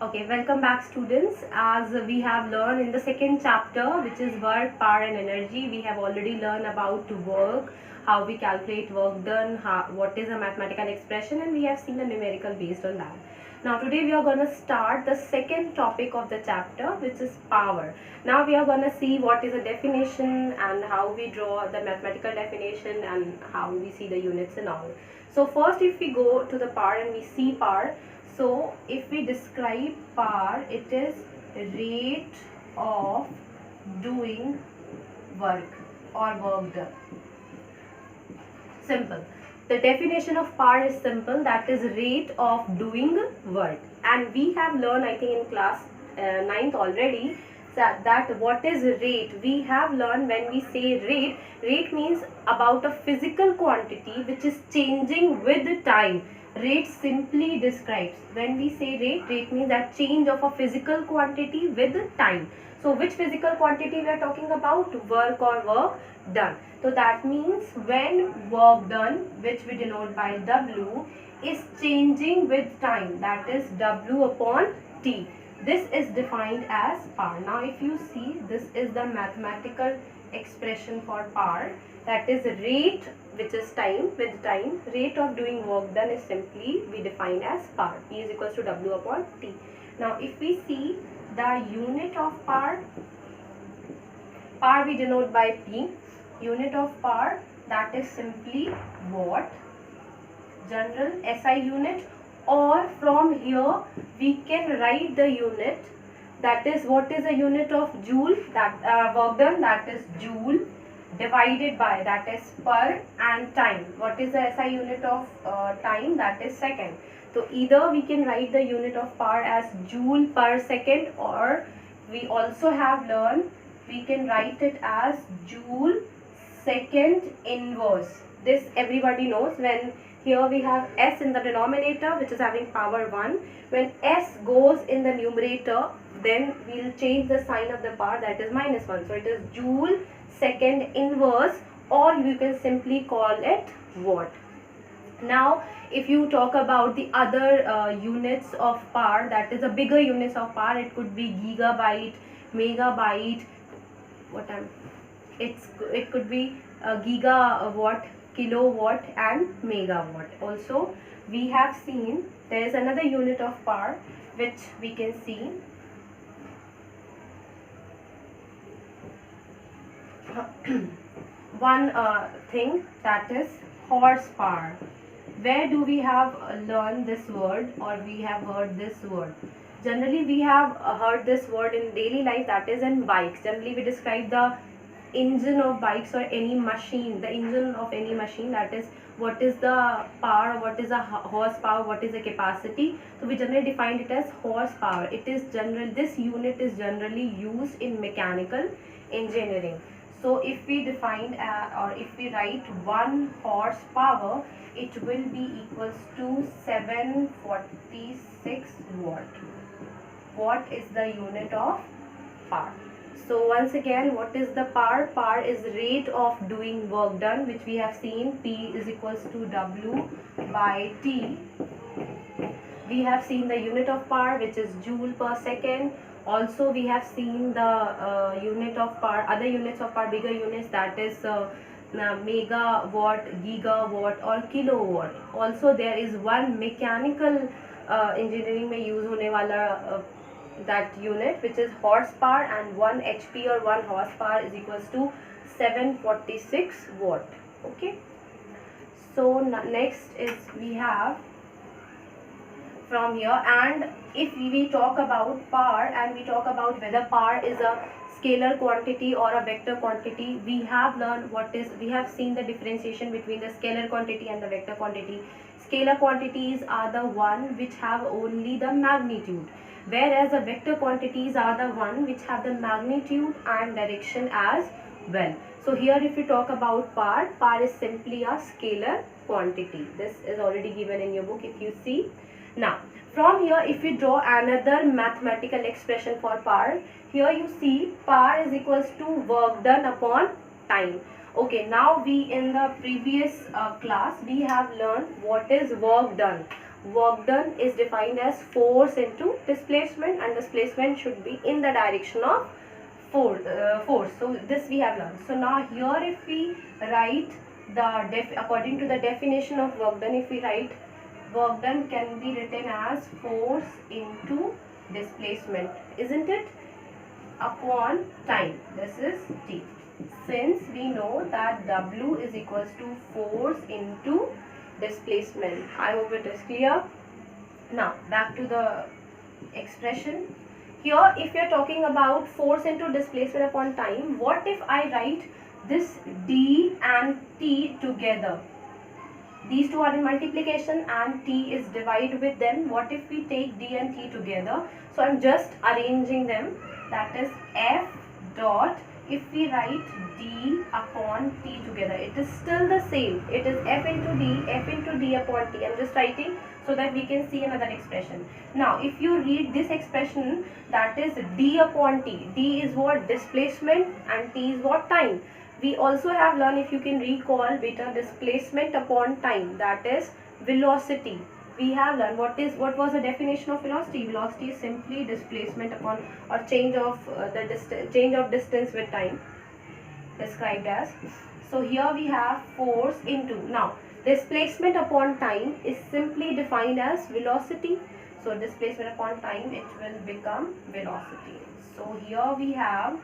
Okay, welcome back students. As we have learned in the second chapter, which is work, power and energy, we have already learned about work, how we calculate work done, what is a mathematical expression, and we have seen the numerical based on that. Now today we are going to start the second topic of the chapter, which is power. Now we are going to see what is a definition and how we draw the mathematical definition and how we see the units and all. So first if we go to the power and we see power, so if we describe power, it is rate of doing work or work done. Simple. The definition of power is simple, that is rate of doing work. And we have learned, I think in class 9th already, that what is rate. We have learned when we say rate means about a physical quantity which is changing with time. Rate simply describes, when we say rate means that change of a physical quantity with time. So which physical quantity we are talking about? Work or work done. So that means when work done, which we denote by W, is changing with time, that is W upon T. This is defined as power. Now if you see, this is the mathematical expression for power, that is rate, which is time, with time, rate of doing work done is simply we define as power. P is equals to W upon T. Now if we see the unit of power we denote by P. Unit of power, that is simply watt, general SI unit, or from here we can write the unit, that is what is a unit of joule, that work done, that is joule, divided by, that is per, and time. What is the SI unit of time? That is second. So either we can write the unit of power as joule per second, or we also have learned we can write it as joule second inverse. This everybody knows. When here we have S in the denominator, which is having power 1. When S goes in the numerator, then we will change the sign of the power, that is minus 1. So it is joule second inverse, or you can simply call it watt. Now if you talk about the other units of power, that is the bigger units of power, it could be gigabyte, megabyte, it could be gigawatt, kilowatt and megawatt. Also we have seen there is another unit of power which we can see one thing, that is horsepower. Where do we have learned this word, or we have heard this word? Generally we have heard this word in daily life, that is in bikes. Generally we describe the engine of bikes or any machine, the engine of any machine, that is what is the power, what is the horsepower, what is the capacity. So we generally define it as horsepower. It is general, this unit is generally used in mechanical engineering. So if we define or if we write 1 horsepower, it will be equals to 746 watt. Watt is the unit of power. So once again, what is the power? Power is rate of doing work done, which we have seen P is equals to W by T. We have seen the unit of power, which is joule per second. Also we have seen the unit of power, other units of power, bigger units, that is megawatt, gigawatt or kilowatt. Also there is one mechanical engineering में use होने वाला that unit, which is horsepower, and 1 HP or 1 horsepower is equals to 746 watt. Okay, so next is we have from here, and if we talk about power and we talk about whether power is a scalar quantity or a vector quantity, we have learned we have seen the differentiation between the scalar quantity and the vector quantity. Scalar quantities are the one which have only the magnitude, whereas the vector quantities are the one which have the magnitude and direction as well. So here if you talk about power is simply a scalar quantity. This is already given in your book if you see. Now from here if we draw another mathematical expression for power, here you see power is equals to work done upon time. Okay, now we in the previous class we have learned what is work done. work done is defined as force into displacement, and displacement should be in the direction of force. So this we have learned. So now here if we write according to the definition of work done, if we write work done can be written as force into displacement, isn't it, upon time. This is T. Since we know that W is equals to force into displacement. I hope it is clear. Now back to the expression. Here if we are talking about force into displacement upon time, what if I write this D and T together? These two are in multiplication and T is divided with them. What if we take D and T together? So I am just arranging them. That is F dot, if we write D upon T together, it is still the same. It is F into D upon T. I am just writing so that we can see another expression. Now if you read this expression, that is D upon T. D is what? Displacement, and T is what? Time. We also have learned, if you can recall, beta, displacement upon time, that is velocity. We have learned what was the definition of velocity. Velocity is simply displacement upon, or change of distance with time, described as. So here we have force into. Now displacement upon time is simply defined as velocity. So displacement upon time, it will become velocity. So here we have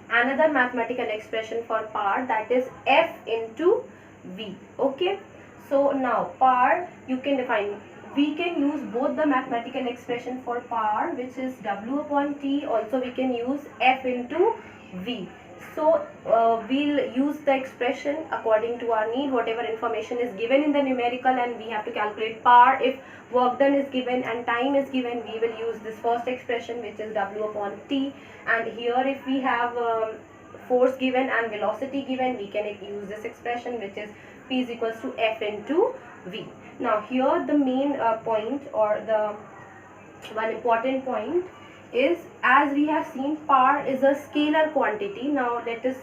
another mathematical expression for power, that is F into V. Okay. So now power you can define. We can use both the mathematical expression for power, which is W upon T. Also we can use F into V. So we'll use the expression according to our need, whatever information is given in the numerical, and we have to calculate power. If work done is given and time is given, we will use this first expression, which is W upon T. And here if we have force given and velocity given, we can use this expression, which is P is equals to F into V. Now here the main point, or the one important point is, as we have seen, power is a scalar quantity. Now let us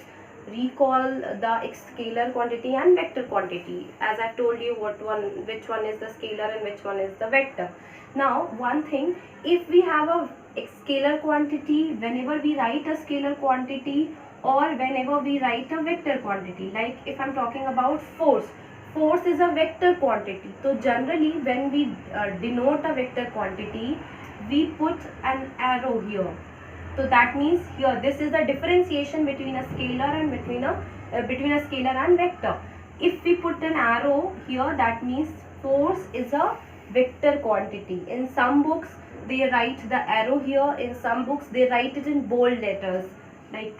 recall the scalar quantity and vector quantity. As I told you which one is the scalar and which one is the vector. Now one thing, if we have a scalar quantity, whenever we write a scalar quantity, or whenever we write a vector quantity, like if I am talking about force is a vector quantity. So generally when we denote a vector quantity, we put an arrow here. So that means here this is the differentiation between a scalar and between a scalar and vector. If we put an arrow here, that means force is a vector quantity. In some books they write the arrow here, in some books they write it in bold letters, like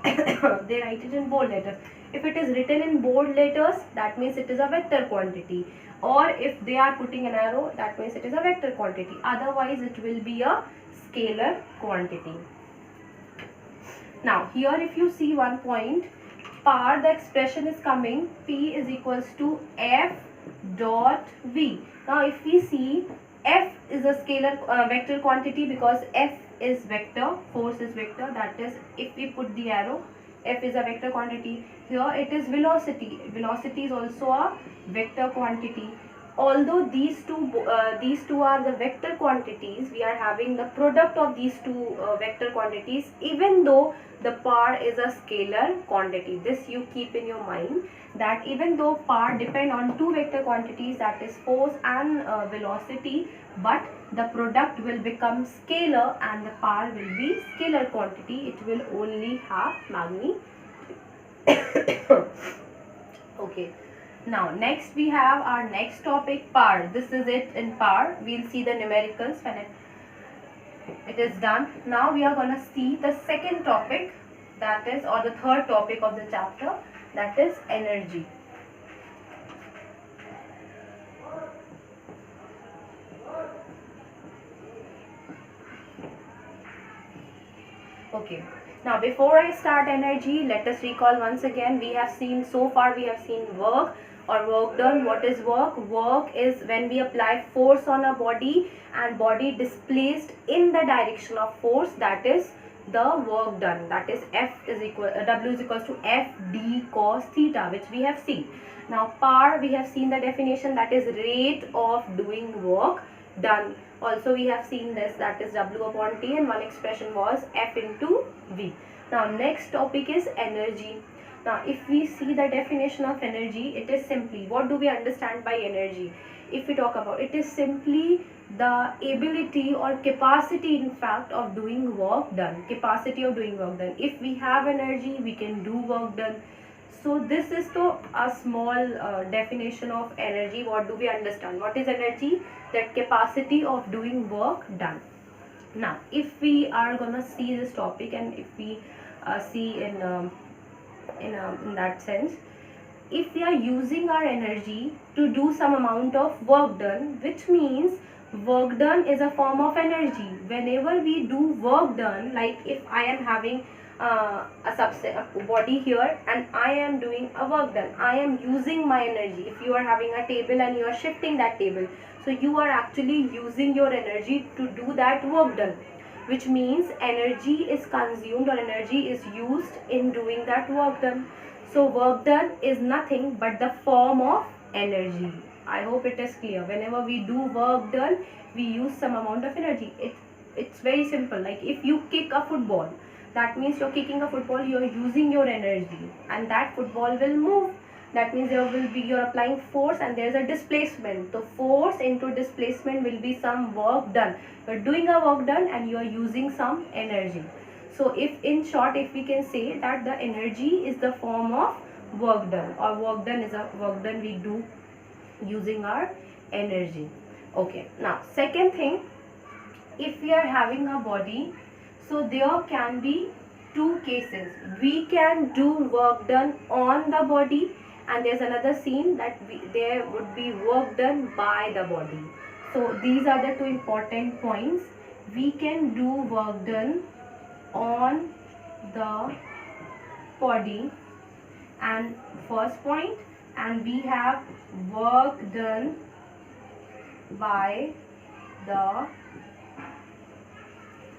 they write it in bold letters. If it is written in bold letters, that means it is a vector quantity, or if they are putting an arrow, that means it is a vector quantity. Otherwise it will be a scalar quantity. Now here if you see one point, power, the expression is coming P is equals to F dot V. Now if we see, F is a scalar vector quantity, because F is vector, force is vector. That is, if we put the arrow, F is a vector quantity. Here it is velocity. Velocity is also a vector quantity. Although these two are the vector quantities, we are having the product of these two vector quantities, even though the power is a scalar quantity. This you keep in your mind, that even though power depend on two vector quantities, that is force and velocity, but the product will become scalar and the power will be scalar quantity. It will only have magnitude. Okay. Now next we have our next topic, power. This is it in power. We'll see the numericals when it is done. Now we are going to see the second topic, that is, or the third topic of the chapter, that is energy. Okay. Now before I start energy, let us recall once again. We have seen, so far we have seen work or work done. What is work? Work is when we apply force on a body and body displaced in the direction of force, that is the work done. That is W is equals to F D cos theta, which we have seen. Now power, we have seen the definition, that is rate of doing work done. Also we have seen this, that is W upon T, and one expression was F into V. Now next topic is energy. Now if we see the definition of energy, it is simply, what do we understand by energy? If we talk about, it is simply the ability or capacity in fact of doing work done, capacity of doing work done. If we have energy, we can do work done. So this is the a small definition of energy. What do we understand? What is energy? That capacity of doing work done. Now if we are gonna see this topic, and if we see in that sense, if we are using our energy to do some amount of work done, which means work done is a form of energy. Whenever we do work done, like if I am having a body here and I am doing a work done, I am using my energy. If you are having a table and you are shifting that table, so you are actually using your energy to do that work done, which means energy is consumed or energy is used in doing that work done. So work done is nothing but the form of energy. I hope it is clear. Whenever we do work done, we use some amount of energy. It's very simple. Like if you kick a football, that means you're kicking a football, you're using your energy, and that football will move. That means there will be, you're applying force and there's a displacement. So force into displacement will be some work done. You're doing a work done and you're using some energy. So if in short, if we can say that the energy is the form of work done, or work done is a work done we do using our energy. Okay, now second thing, if we are having a body, so there can be two cases. We can do work done on the body, and there's another scene that there would be work done by the body. So these are the two important points. We can do work done on the body, and first point, and we have work done by the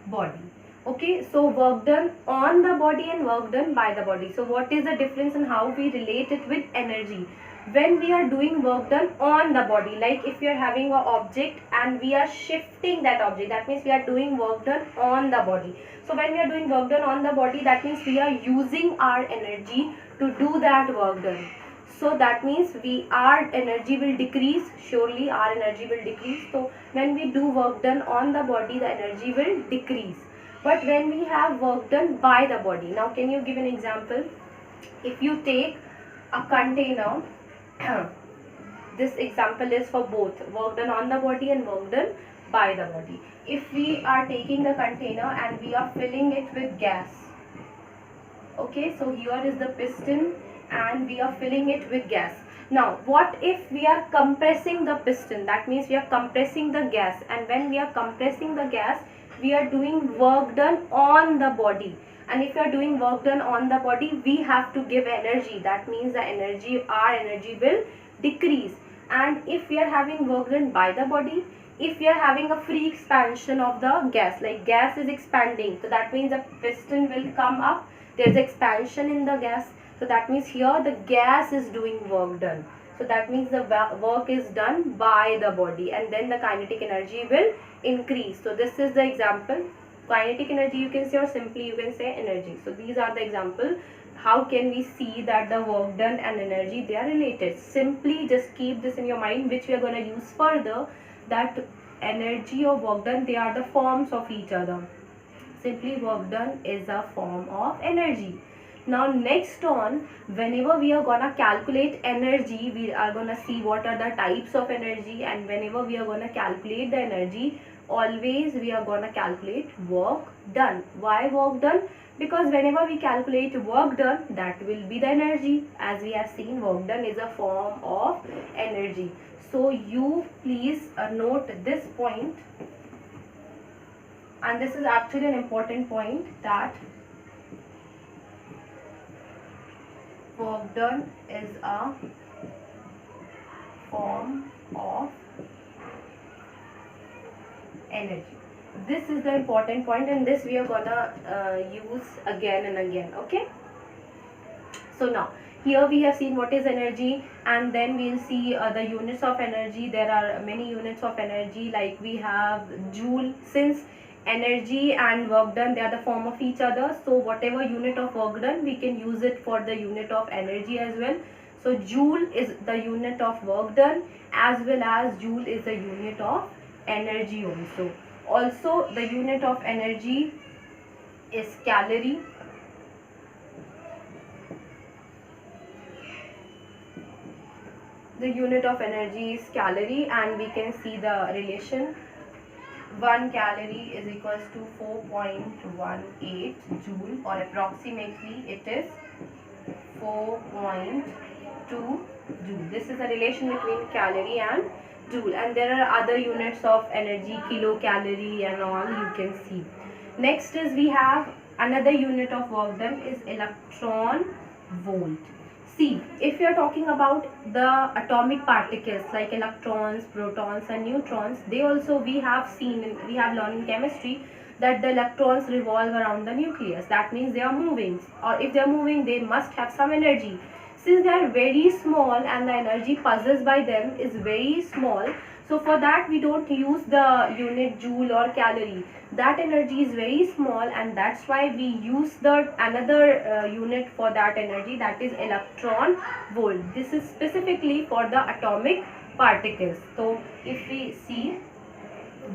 body. Okay, so work done on the body and work done by the body. So what is the difference and how we relate it with energy? When we are doing work done on the body, like if we are having an object and we are shifting that object, that means we are doing work done on the body. So when we are doing work done on the body, that means we are using our energy to do that work done. So that means our energy will decrease. Surely our energy will decrease. So when we do work done on the body, the energy will decrease. But when we have work done by the body, now can you give an example? If you take a container, this example is for both work done on the body and work done by the body. If we are taking the container and we are filling it with gas, okay, so here is the piston and we are filling it with gas. Now what if we are compressing the piston? That means we are compressing the gas, and when we are compressing the gas, we are doing work done on the body. And if you are doing work done on the body, we have to give energy. That means the energy, our energy will decrease. And if we are having work done by the body, if we are having a free expansion of the gas, like gas is expanding, so that means the piston will come up, there is expansion in the gas, so that means here the gas is doing work done. So that means the work is done by the body, and then the kinetic energy will increase. So this is the example. Kinetic energy you can say, or simply you can say energy. So these are the example. How can we see that the work done and energy, they are related? Simply just keep this in your mind, which we are going to use further, that energy or work done, they are the forms of each other. Simply work done is a form of energy. Now next on, whenever we are gonna calculate energy, we are gonna see what are the types of energy, and whenever we are gonna calculate the energy, always we are gonna calculate work done. Why work done? Because whenever we calculate work done, that will be the energy. As we have seen, work done is a form of energy. So you please note this point, and this is actually an important point, that work done is a form of energy. This is the important point, and this we are gonna use again and again. Okay, so now here we have seen what is energy, and then we'll see the units of energy. There are many units of energy, like we have joule. Since energy and work done, they are the form of each other, so whatever unit of work done, we can use it for the unit of energy as well. So joule is the unit of work done, as well as joule is the unit of energy also. Also the unit of energy is calorie. The unit of energy is calorie, and we can see the relation. 1 calorie is equals to 4.18 joule, or approximately it is 4.2 joule. This is a relation between calorie and joule, and there are other units of energy, kilocalorie and all you can see. Next is we have another unit of work done is electron volt. See, if you are talking about the atomic particles like electrons, protons and neutrons, they also we have learned in chemistry that the electrons revolve around the nucleus. That means they are moving, or if they are moving, they must have some energy. Since they are very small and the energy possessed by them is very small, so for that we don't use the unit joule or calorie. That energy is very small, and that's why we use the another unit for that energy, that is electron volt. This is specifically for the atomic particles. So if we see,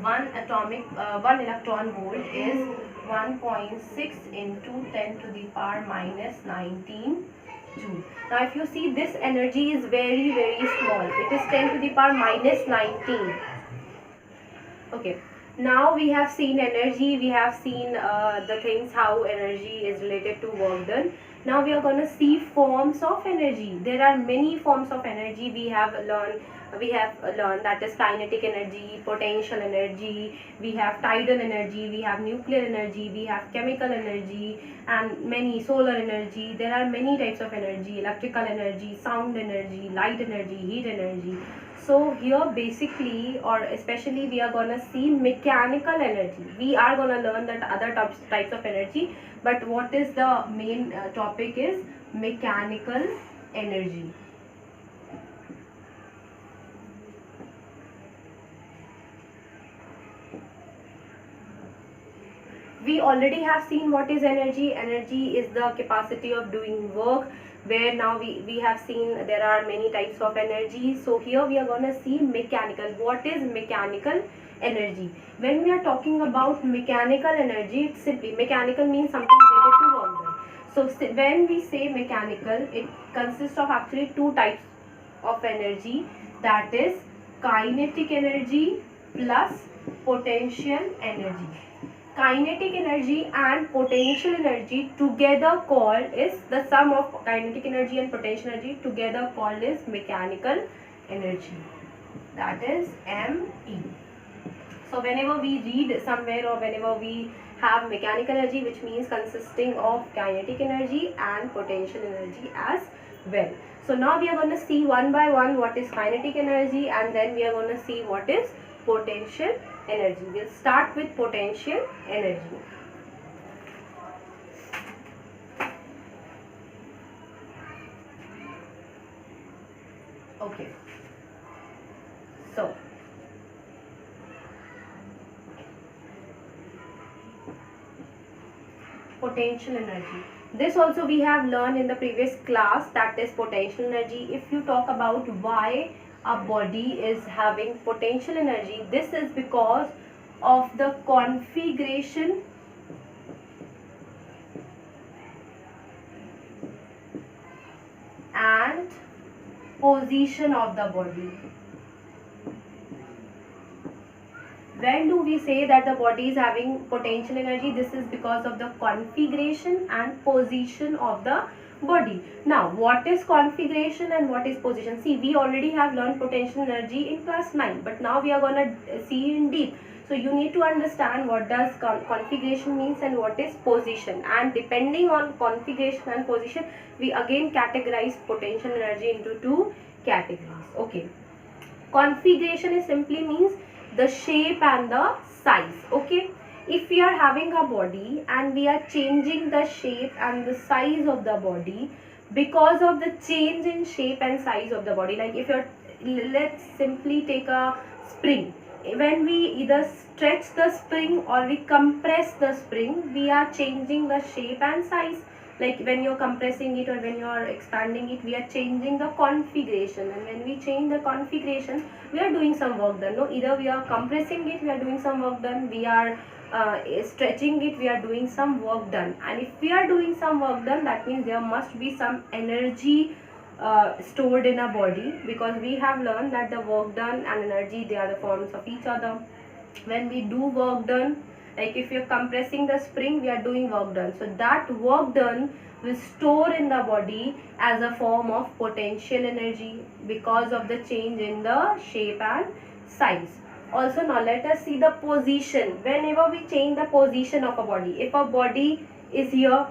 one electron volt is 1.6 into 10 to the power minus 19 joule. Now if you see, this energy is very small. It is 10 to the power minus 19. Okay, now we have seen energy, we have seen the things how energy is related to work done. Now we are going to see forms of energy. There are many forms of energy we have learned. That is kinetic energy, potential energy, we have tidal energy, we have nuclear energy, we have chemical energy, and many solar energy. There are many types of energy, electrical energy, sound energy, light energy, heat energy. So here basically, or especially, we are going to see mechanical energy. We are going to learn that other types of energy, but what is the main topic is mechanical energy. We already have seen what is energy. Energy is the capacity of doing work, where now we have seen there are many types of energy. So here we are going to see mechanical. What is mechanical energy? When we are talking about mechanical energy, it's simply, mechanical means something related to work done. So when we say mechanical, it consists of actually two types of energy, that is kinetic energy plus potential energy. Kinetic energy and potential energy together called is, the sum of kinetic energy and potential energy together called is mechanical energy, that is ME. So whenever we read somewhere, or whenever we have mechanical energy, which means consisting of kinetic energy and potential energy as well. So now we are going to see one by one what is kinetic energy, and then we are going to see what is potential energy. We'll start with potential energy. Okay, so potential energy, this also we have learned in the previous class, that is potential energy. If you talk about why a body is having potential energy, this is because of the configuration and position of the body. When do we say that the body is having potential energy? This is because of the configuration and position of the body. Now, what is configuration and what is position? See, we already have learned potential energy in class 9, but now we are going to see in deep. So you need to understand what does configuration means and what is position, and depending on configuration and position, we again categorize potential energy into two categories. Okay, configuration is simply means the shape and the size. Okay, if we are having a body and we are changing the shape and the size of the body, because of the change in shape and size of the body. Like if you're, let's simply take a spring. When we either stretch the spring or we compress the spring, we are changing the shape and size. Like when you're compressing it or when you're expanding it, we are changing the configuration, and when we change the configuration, we are doing some work done. No, either we are compressing it, we are doing some work done, we are stretching it, we are doing some work done. And if we are doing some work done, that means there must be some energy stored in our body, because we have learned that the work done and energy, they are the forms of each other. When we do work done, like if you're compressing the spring, we are doing work done, so that work done will store in the body as a form of potential energy because of the change in the shape and size. Also, now let us see the position. Whenever we change the position of a body, if a body is here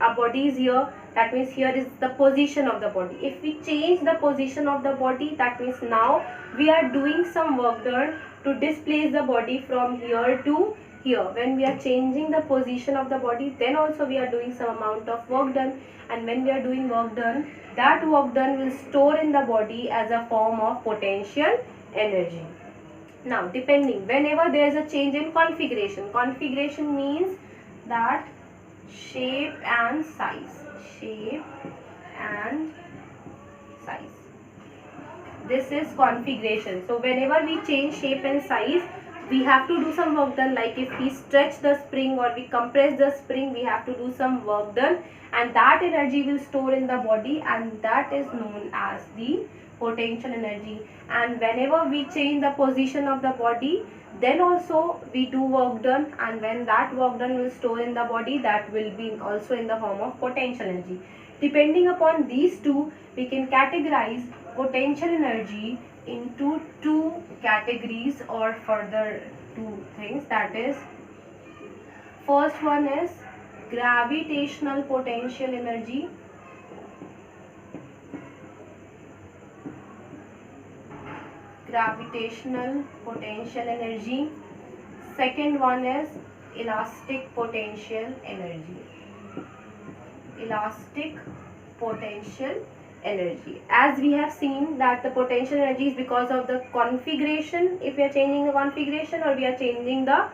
our body is here, that means here is the position of the body. If we change the position of the body, that means now we are doing some work done to displace the body from here to here. When we are changing the position of the body, then also we are doing some amount of work done, and when we are doing work done, that work done will store in the body as a form of potential energy. Now, depending, whenever there is a change in configuration, configuration means that shape and size, shape and size, this is configuration. So whenever we change shape and size, we have to do some work done. Like if we stretch the spring or we compress the spring, we have to do some work done, and that energy will store in the body, and that is known as the potential energy. And whenever we change the position of the body, then also we do work done, and when that work done will store in the body, that will be also in the form of potential energy. Depending upon these two, we can categorize potential energy into two categories, or further two things. That is, first one is gravitational potential energy. Gravitational potential energy. Second one is elastic potential energy. Elastic potential energy. As we have seen that the potential energy is because of the configuration, if we are changing the configuration or we are changing the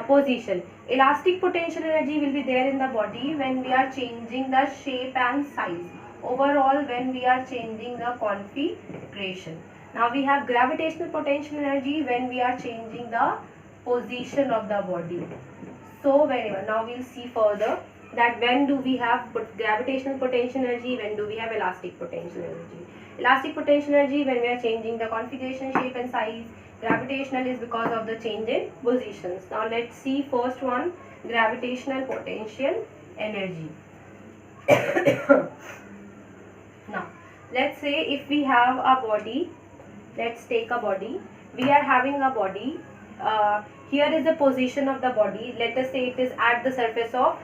position. Elastic potential energy will be there in the body when we are changing the shape and size. Overall, when we are changing the configuration. Now we have gravitational potential energy when we are changing the position of the body. So whenever, now we will see further that when do we have gravitational potential energy, when do we have elastic potential energy. Elastic potential energy when we are changing the configuration, shape and size. Gravitational is because of the change in positions. Now let's see first one, gravitational potential energy. Now let's say if we have a body, let's take a body, we are having a body, here is the position of the body, let us say it is at the surface of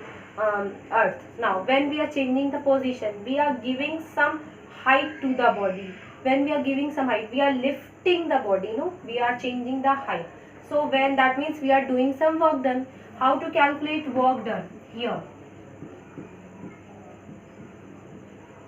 earth. Now when we are changing the position, we are giving some height to the body. When we are giving some height, we are lifting the body, no, we are changing the height. So when, that means we are doing some work done. How to calculate work done? Here,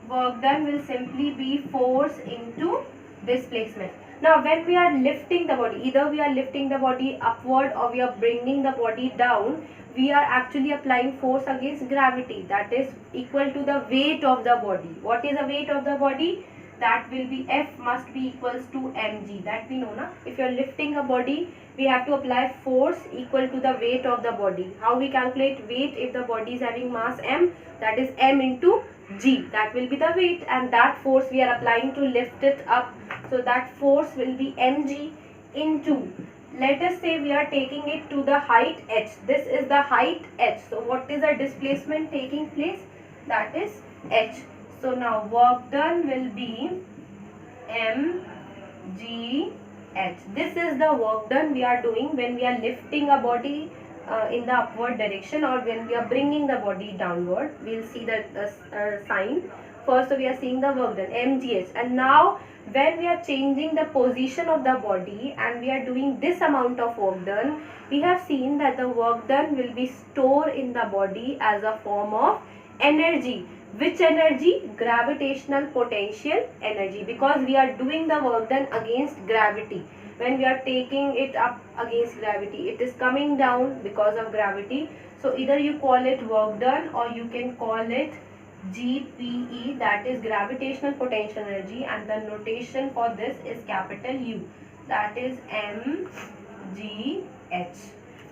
work done will simply be force into displacement. Now when we are lifting the body, either we are lifting the body upward or we are bringing the body down, we are actually applying force against gravity, that is equal to the weight of the body. What is the weight of the body? That will be F must be equals to mg, that we know na. If you are lifting a body, we have to apply force equal to the weight of the body. How we calculate weight? If the body is having mass m, that is m into g, that will be the weight, and that force we are applying to lift it up, so that force will be mg into, let us say we are taking it to the height h, this is the height h, so what is the displacement taking place? That is h. So now work done will be mg h. This is the work done we are doing when we are lifting a body in the upward direction, or when we are bringing the body downward. We will see the sign. First we are seeing the work done, mgh, and now when we are changing the position of the body and we are doing this amount of work done, we have seen that the work done will be stored in the body as a form of energy. Which energy? Gravitational potential energy, because we are doing the work done against gravity. When we are taking it up against gravity, it is coming down because of gravity. So either you call it work done, or you can call it GPE, that is gravitational potential energy, and the notation for this is capital U, that is mgh.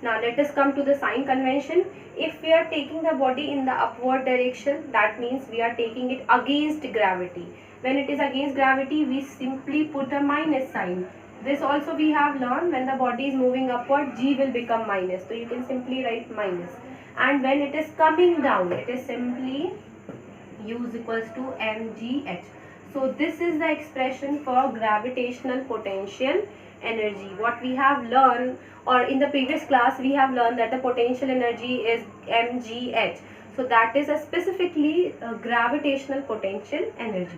Now let us come to the sign convention. If we are taking the body in the upward direction, that means we are taking it against gravity. When it is against gravity, we simply put a minus sign. This also we have learned, when the body is moving upward, G will become minus. So you can simply write minus. And when it is coming down, it is simply U is equals to mgh. So this is the expression for gravitational potential energy. What we have learned, or in the previous class we have learned, that the potential energy is mgh. So that is a specifically gravitational potential energy.